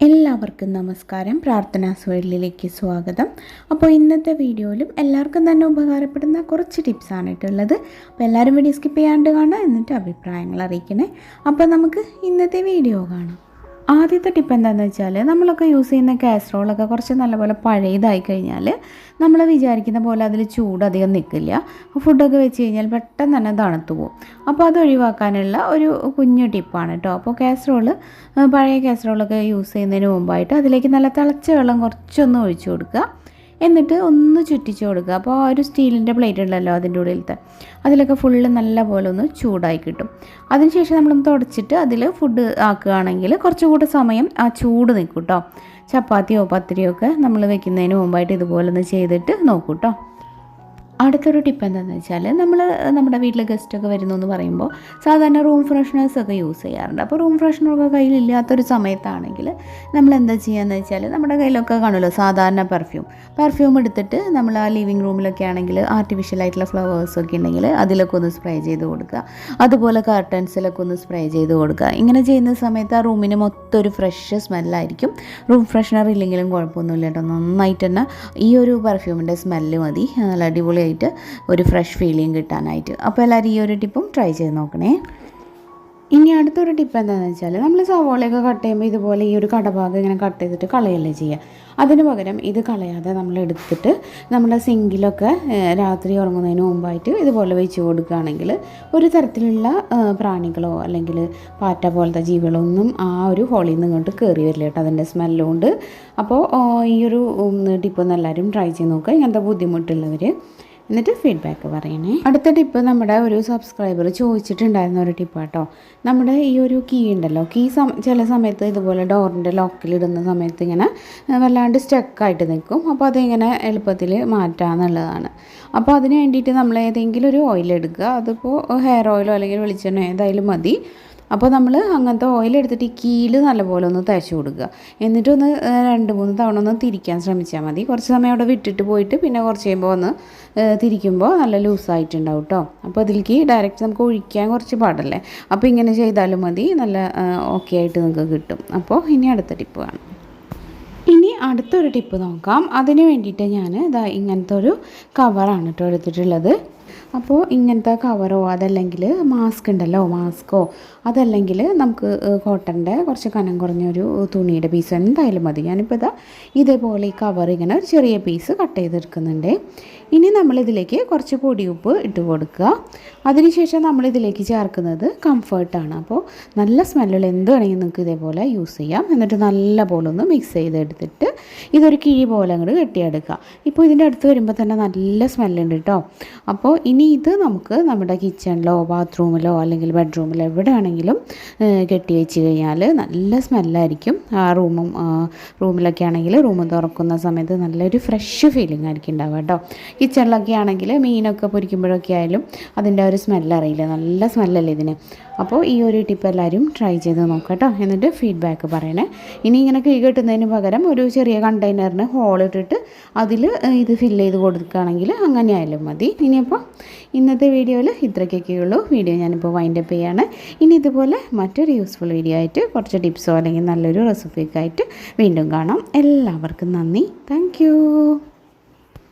എല്ലാവർക്കും നമസ്കാരം. പ്രാർത്ഥനാ സ്വൈലിലേക്ക് സ്വാഗതം. അപ്പോൾ ഇന്നത്തെ വീഡിയോയിലും എല്ലാവർക്കും തന്നെ ഉപകാരപ്പെടുന്ന കുറച്ച് ടിപ്സാണ് ഇട്ടുള്ളത്. അപ്പോൾ എല്ലാവരും വീഡിയോ സ്കിപ്പ് ചെയ്യാണ്ട് കാണാം, എന്നിട്ട് അഭിപ്രായങ്ങൾ അറിയിക്കണേ. അപ്പോൾ നമുക്ക് ഇന്നത്തെ വീഡിയോ കാണാം. ആദ്യത്തെ ടിപ്പ് എന്താണെന്ന് വെച്ചാൽ, നമ്മളൊക്കെ യൂസ് ചെയ്യുന്ന കാസറോളൊക്കെ കുറച്ച് നല്ലപോലെ പഴയതായി കഴിഞ്ഞാൽ നമ്മൾ വിചാരിക്കുന്ന പോലെ അതിൽ ചൂട് അധികം നിൽക്കില്ല. ഫുഡൊക്കെ വെച്ച് കഴിഞ്ഞാൽ പെട്ടെന്ന് തന്നെ തണുത്തു പോകും. അപ്പോൾ അത് ഒഴിവാക്കാനുള്ള ഒരു കുഞ്ഞു ടിപ്പാണ് കേട്ടോ. അപ്പോൾ പഴയ കാസറോളൊക്കെ യൂസ് ചെയ്യുന്നതിന് മുമ്പായിട്ട് അതിലേക്ക് നല്ല തിളച്ച വെള്ളം കുറച്ചൊന്ന് ഒഴിച്ചു കൊടുക്കുക. എന്നിട്ട് ഒന്ന് ചുറ്റിച്ച് കൊടുക്കുക. അപ്പോൾ ആ ഒരു സ്റ്റീലിൻ്റെ പ്ലേറ്റ് ഉണ്ടല്ലോ അതിൻ്റെ ഉള്ളിലത്തെ, അതിലൊക്കെ ഫുള്ള് നല്ല പോലെ ഒന്ന് ചൂടായി കിട്ടും. അതിനുശേഷം നമ്മളൊന്ന് തുടച്ചിട്ട് അതിൽ ഫുഡ് ആക്കുകയാണെങ്കിൽ കുറച്ചുകൂടെ സമയം ആ ചൂട് നിൽക്കും കേട്ടോ. ചപ്പാത്തിയോ പത്തിരിയോ ഒക്കെ നമ്മൾ വെക്കുന്നതിന് മുമ്പായിട്ട് ഇതുപോലെ ഒന്ന് ചെയ്തിട്ട് നോക്കൂ കേട്ടോ. അടുത്തൊരു ടിപ്പ് എന്താണെന്ന് വെച്ചാൽ, നമ്മുടെ വീട്ടിൽ ഗസ്റ്റൊക്കെ വരുന്നു എന്ന് പറയുമ്പോൾ സാധാരണ റൂം ഫ്രഷ്നേഴ്സൊക്കെ യൂസ് ചെയ്യാറുണ്ട്. അപ്പോൾ റൂം ഫ്രഷ്നറൊക്കെ കയ്യിലില്ലാത്തൊരു സമയത്താണെങ്കിൽ നമ്മൾ എന്താ ചെയ്യുകയെന്ന് വെച്ചാൽ, നമ്മുടെ കയ്യിലൊക്കെ കാണുമല്ലോ സാധാരണ പെർഫ്യൂം എടുത്തിട്ട് നമ്മൾ ആ ലിവിങ് റൂമിലൊക്കെ ആണെങ്കിൽ ആർട്ടിഫിഷ്യലായിട്ടുള്ള ഫ്ലവേഴ്സൊക്കെ ഉണ്ടെങ്കിൽ അതിലൊക്കെ ഒന്ന് സ്പ്രേ ചെയ്ത് കൊടുക്കുക. അതുപോലെ കർട്ടൻസിലൊക്കെ ഒന്ന് സ്പ്രേ ചെയ്ത് കൊടുക്കുക. ഇങ്ങനെ ചെയ്യുന്ന സമയത്ത് ആ റൂമിന് മൊത്തം ഒരു ഫ്രഷ് സ്മെല്ലായിരിക്കും. റൂം ഫ്രഷ്നർ ഇല്ലെങ്കിലും കുഴപ്പമൊന്നുമില്ല കേട്ടോ. നന്നായിട്ട് തന്നെ ഈ ഒരു പെർഫ്യൂമിൻ്റെ സ്മെല്ല് മതി, നല്ല അടിപൊളിയായിട്ട് ഒരു ഫ്രഷ് ഫീലിംഗ് കിട്ടാനായിട്ട്. അപ്പോൾ എല്ലാവരും ഈ ഒരു ടിപ്പും ട്രൈ ചെയ്ത് നോക്കണേ. ഇനി അടുത്തൊരു ടിപ്പ് എന്താണെന്ന് വെച്ചാൽ, നമ്മൾ സവോളയൊക്കെ കട്ട് ചെയ്യുമ്പോൾ ഇതുപോലെ ഈ ഒരു കടഭാഗം ഇങ്ങനെ കട്ട് ചെയ്തിട്ട് കളയല്ലേ ചെയ്യുക. അതിന് പകരം ഇത് കളയാതെ നമ്മൾ എടുത്തിട്ട് നമ്മുടെ സിങ്കിലൊക്കെ രാത്രി ഉറങ്ങുന്നതിന് മുമ്പായിട്ട് ഇതുപോലെ വെച്ച് കൊടുക്കുകയാണെങ്കിൽ ഒരു തരത്തിലുള്ള പ്രാണികളോ അല്ലെങ്കിൽ പാറ്റ പോലത്തെ ജീവികളോ ഒന്നും ആ ഒരു ഹോളിൽ നിന്ന് ഇങ്ങോട്ട് കയറി വരില്ല കേട്ടോ, അതിൻ്റെ സ്മെല്ലുകൊണ്ട്. അപ്പോൾ ഈ ഒരു ടിപ്പ് എല്ലാവരും ട്രൈ ചെയ്ത് നോക്കുക, ഇങ്ങനത്തെ ബുദ്ധിമുട്ടുള്ളവർ. എന്നിട്ട് ഫീഡ്ബാക്ക് പറയണേ. അടുത്ത ടിപ്പ് നമ്മുടെ ഒരു സബ്സ്ക്രൈബർ ചോദിച്ചിട്ടുണ്ടായിരുന്ന ഒരു ടിപ്പാട്ടോ. നമ്മുടെ ഈ ഒരു കീ ഉണ്ടല്ലോ, ചില സമയത്ത് ഇതുപോലെ ഡോറിൻ്റെ ലോക്കിലിടുന്ന സമയത്ത് ഇങ്ങനെ വല്ലാണ്ട് സ്റ്റക്കായിട്ട് നിൽക്കും. അപ്പോൾ അതിങ്ങനെ എളുപ്പത്തിൽ മാറ്റാമെന്നുള്ളതാണ്. അപ്പോൾ അതിന് വേണ്ടിയിട്ട് നമ്മൾ ഏതെങ്കിലും ഒരു ഓയിൽ എടുക്കുക. അതിപ്പോൾ ഹെയർ ഓയിലോ അല്ലെങ്കിൽ വെളിച്ചെണ്ണയോ ഏതായാലും മതി. അപ്പോൾ നമ്മൾ അങ്ങനത്തെ ഓയിൽ എടുത്തിട്ട് ഈ കീല് നല്ലപോലെ ഒന്ന് തേച്ച് കൊടുക്കുക. എന്നിട്ടൊന്ന് 2-3 തവണ ഒന്ന് തിരിക്കാൻ ശ്രമിച്ചാൽ മതി. കുറച്ച് സമയം അവിടെ വിട്ടിട്ട് പോയിട്ട് പിന്നെ കുറച്ച് കഴിയുമ്പോൾ ഒന്ന് തിരിക്കുമ്പോൾ നല്ല ലൂസായിട്ടുണ്ടാവും കേട്ടോ. അപ്പോൾ അതിലേക്ക് ഡയറക്റ്റ് നമുക്ക് ഒഴിക്കാൻ കുറച്ച് പാടല്ലേ. അപ്പോൾ ഇങ്ങനെ ചെയ്താലും മതി, നല്ല ഓക്കെ ആയിട്ട് നിങ്ങൾക്ക് കിട്ടും. അപ്പോൾ ഇനി അടുത്ത ടിപ്പ് കാണാം. ഇനി അടുത്തൊരു ടിപ്പ് നോക്കാം. അതിന് വേണ്ടിയിട്ട് ഞാൻ ഇങ്ങനത്തെ ഒരു കവറാണ് കേട്ടോ എടുത്തിട്ടുള്ളത്. അപ്പോൾ ഇങ്ങനത്തെ കവറോ അതല്ലെങ്കിൽ മാസ്കോ അതല്ലെങ്കിൽ നമുക്ക് കോട്ടൻ്റെ കുറച്ച് കനം കുറഞ്ഞൊരു തുണിയുടെ പീസ് എന്തായാലും മതി. ഞാനിപ്പോൾ ഇതേപോലെ ഈ കവർ ഇങ്ങനെ ഒരു ചെറിയ പീസ് കട്ട് ചെയ്തെടുക്കുന്നുണ്ട്. ഇനി നമ്മളിതിലേക്ക് കുറച്ച് പൊടിയുപ്പ് ഇട്ട് കൊടുക്കുക. അതിനുശേഷം നമ്മളിതിലേക്ക് ചേർക്കുന്നത് കംഫർട്ടാണ്. അപ്പോൾ നല്ല സ്മെല്ലുള്ള എന്ത് വേണമെങ്കിൽ നിങ്ങൾക്ക് ഇതേപോലെ യൂസ് ചെയ്യാം. എന്നിട്ട് നല്ല പോലെ ഒന്ന് മിക്സ് ചെയ്തെടുത്തിട്ട് ഇതൊരു കിഴി പോലെ അങ്ങോട്ട് കെട്ടിയെടുക്കുക. ഇപ്പോൾ ഇതിൻ്റെ അടുത്ത് വരുമ്പോൾ തന്നെ നല്ല സ്മെല്ലുണ്ട് കേട്ടോ. അപ്പോൾ ഇനി ഇത് നമുക്ക് നമ്മുടെ കിച്ചണിലോ ബാത്റൂമിലോ അല്ലെങ്കിൽ ബെഡ്റൂമിലോ എവിടെയാണെങ്കിലും കെട്ടി വെച്ച് കഴിഞ്ഞാൽ നല്ല സ്മെല്ലായിരിക്കും. ആ റൂമിലൊക്കെ ആണെങ്കിൽ റൂം തുറക്കുന്ന സമയത്ത് നല്ലൊരു ഫ്രഷ് ഫീലിംഗ് ആയിരിക്കും ഉണ്ടാവുക കേട്ടോ. കിച്ചണിലൊക്കെ ആണെങ്കിൽ മീനൊക്കെ പൊരിക്കുമ്പോഴൊക്കെ ആയാലും അതിൻ്റെ ഒരു സ്മെല്ലറിയില്ല, നല്ല സ്മെല്ലല്ലേ ഇതിന്. അപ്പോൾ ഈ ഒരു ടിപ്പ് എല്ലാവരും ട്രൈ ചെയ്ത് നോക്കാം കേട്ടോ. എന്നിട്ട് ഫീഡ്ബാക്ക് പറയണേ. ഇനി ഇങ്ങനെ കിഴി കെട്ടുന്നതിന് പകരം ഒരു ചെറിയ കണ്ടെയ്നറിന് ഹോളിട്ടിട്ട് അതിൽ ഇത് ഫില്ല് ചെയ്ത് കൊടുക്കുകയാണെങ്കിൽ അങ്ങനെ ആയാലും മതി. ഇനിയിപ്പോൾ ഇന്നത്തെ വീഡിയോയിൽ ഇത്രയ്ക്കൊക്കെ ഉള്ളൂ. വീഡിയോ ഞാനിപ്പോൾ വൈൻഡപ്പ് ചെയ്യാണ്. ഇനി ഇതുപോലെ മറ്റൊരു യൂസ്ഫുൾ വീഡിയോ ആയിട്ട് കുറച്ച് ടിപ്സോ അല്ലെങ്കിൽ നല്ലൊരു റെസിപ്പിയൊക്കെ ആയിട്ട് വീണ്ടും കാണാം. എല്ലാവർക്കും നന്ദി. താങ്ക്